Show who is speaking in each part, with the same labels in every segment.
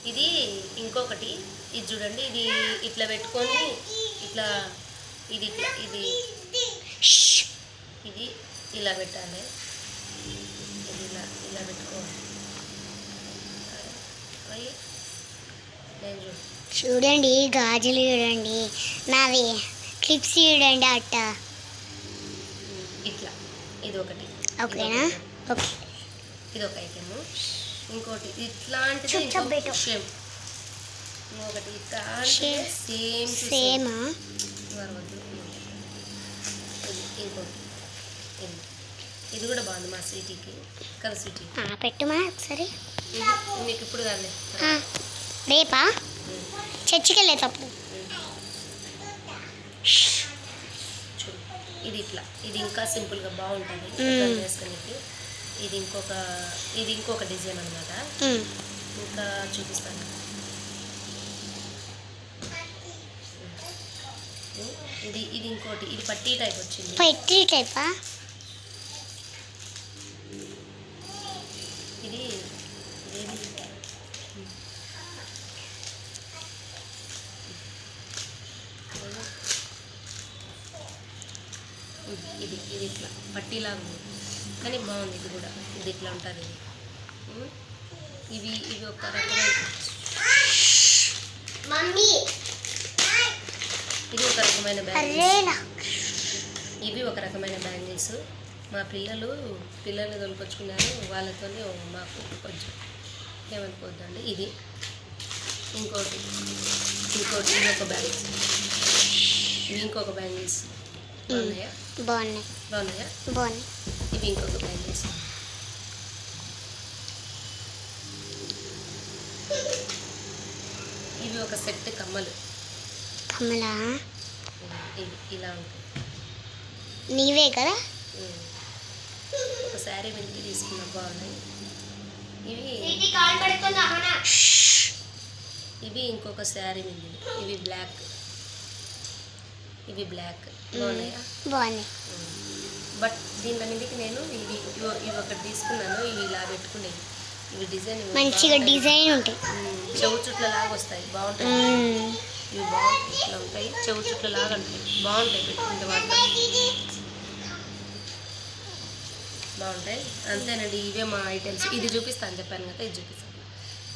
Speaker 1: ఇది ఇంకొకటి, ఇది చూడండి, ఇది ఇట్లా పెట్టుకొని ఇట్లా ఇది ఇది ఇది ఇలా పెట్టాలి, ఇది ఇలా ఇలా పెట్టుకోవాలి. నేను
Speaker 2: చూడండి గాజులు చూడండి, నావి క్లిప్స్ చూడండి అట్ట.
Speaker 1: ఇట్లా ఇది ఒకటి,
Speaker 2: ఓకేనా? ఓకే,
Speaker 1: ఇది ఒక ఐటెము. ఇంకోటి ఇట్లాంటిది సేమ్, ఇంకొకటి ఇట్లాంటిది సేమ్
Speaker 2: సేమ్.
Speaker 1: ఇంకోటి ఇది కూడా బాగుంది మా స్వీటీకి కదా. స్వీటీ
Speaker 2: పెట్టుమా ఒకసారి.
Speaker 1: నీకు ఇప్పుడు కాదు,
Speaker 2: రేపా చర్చికి వెళ్ళేటప్పుడు.
Speaker 1: చూడు ఇది ఇట్లా, ఇది ఇంకా సింపుల్గా బాగుంటుంది వేసుకునేది. ఇది ఇంకొక డిజైన్ అనమాట. ఇంకా చూపిస్తాను. ఇది ఇంకోటి, ఇది పట్టీ టైప్ వచ్చింది.
Speaker 2: పట్టీ టైపా?
Speaker 1: ఇది ఇది ఇది ఇట్లా పట్టీలాగా ఉంది కానీ బాగుంది. ఇది కూడా ఇది ఇట్లా ఉంటుంది. ఇవి ఒక రకమైన, ఇది ఒక రకమైన బ్యాంగిల్స్. ఇవి ఒక రకమైన బ్యాంగిల్స్. మా పిల్లల్ని తొలుకొచ్చుకున్నారు, వాళ్ళతో మాకు కొంచెం ఏమనుకోవద్దండి. ఇది ఇంకోటి ఇది ఒక బ్యాంగిల్స్, ఇవి ఇంకొక బ్యాంగిల్స్. బాగున్నాయా? ఇవి ఇంకొక బ్యాంగిల్స్. ఇవి ఒక సెట్ కమ్మలు. ఇవి ఇలా ఉంటాయి.
Speaker 2: నీవే కదా?
Speaker 1: ఒక శారీ మీదకి తీసుకున్నా, బాగున్నాయి. ఇవి ఇంకొక శారీ మీద, ఇవి బ్లాక్ బాగున్నాయా?
Speaker 2: బాగున్నాయి.
Speaker 1: బట్ దీంట్లో మీదకి నేను ఇవి ఒకటి తీసుకున్నాను. ఇవి ఇలా పెట్టుకునేవి, ఇవి డిజైన్
Speaker 2: మంచిగా డిజైన్ ఉంటాయి.
Speaker 1: చెవు చుట్ల లాగా వస్తాయి, బాగుంటాయి. ఇవి బాగుంటాయి, ఇట్లా ఉంటాయి, చెవు చుట్ల లాగా ఉంటాయి, బాగుంటాయి. పెట్టుకుంటే వాటిలో బాగుంటాయి. అంతేనండి, ఇవే మా ఐటమ్స్. ఇది చూపిస్తాను చెప్పాను కదా, ఇది చూపిస్తాను.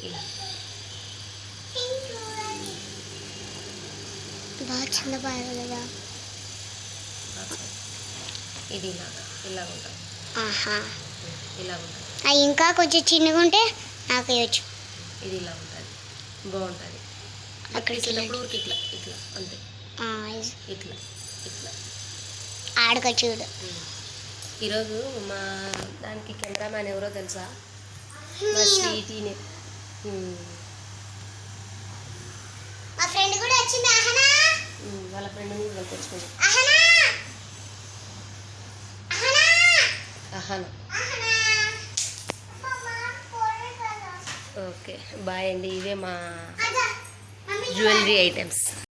Speaker 1: ఇలా
Speaker 2: కదా.
Speaker 1: ఇది ఇలా ఉంటుంది, ఇలా ఉంటుంది.
Speaker 2: ఇంకా కొంచెం చిన్నగా ఉంటే నాకు ఇవ్వచ్చు.
Speaker 1: ఇది ఇలా ఉంటుంది, బాగుంటుంది. అక్కడికి వెళ్ళినప్పుడు ఊరికి ఇట్లా ఇట్లా అంతే, ఇట్లా ఇట్లా
Speaker 2: ఆడక చూడు.
Speaker 1: ఈరోజు మా దానికి కెమెరామ్యాన్ ఎవరో తెలుసా? మా స్వీటీనే.
Speaker 2: మా ఫ్రెండ్ కూడా వచ్చింది,
Speaker 1: వాళ్ళ ఫ్రెండ్ మీద వాళ్ళు తెచ్చుకుంది. అహానా. ఓకే, బాయ్ అండి. ఇవే మా జ్యువెలరీ ఐటమ్స్.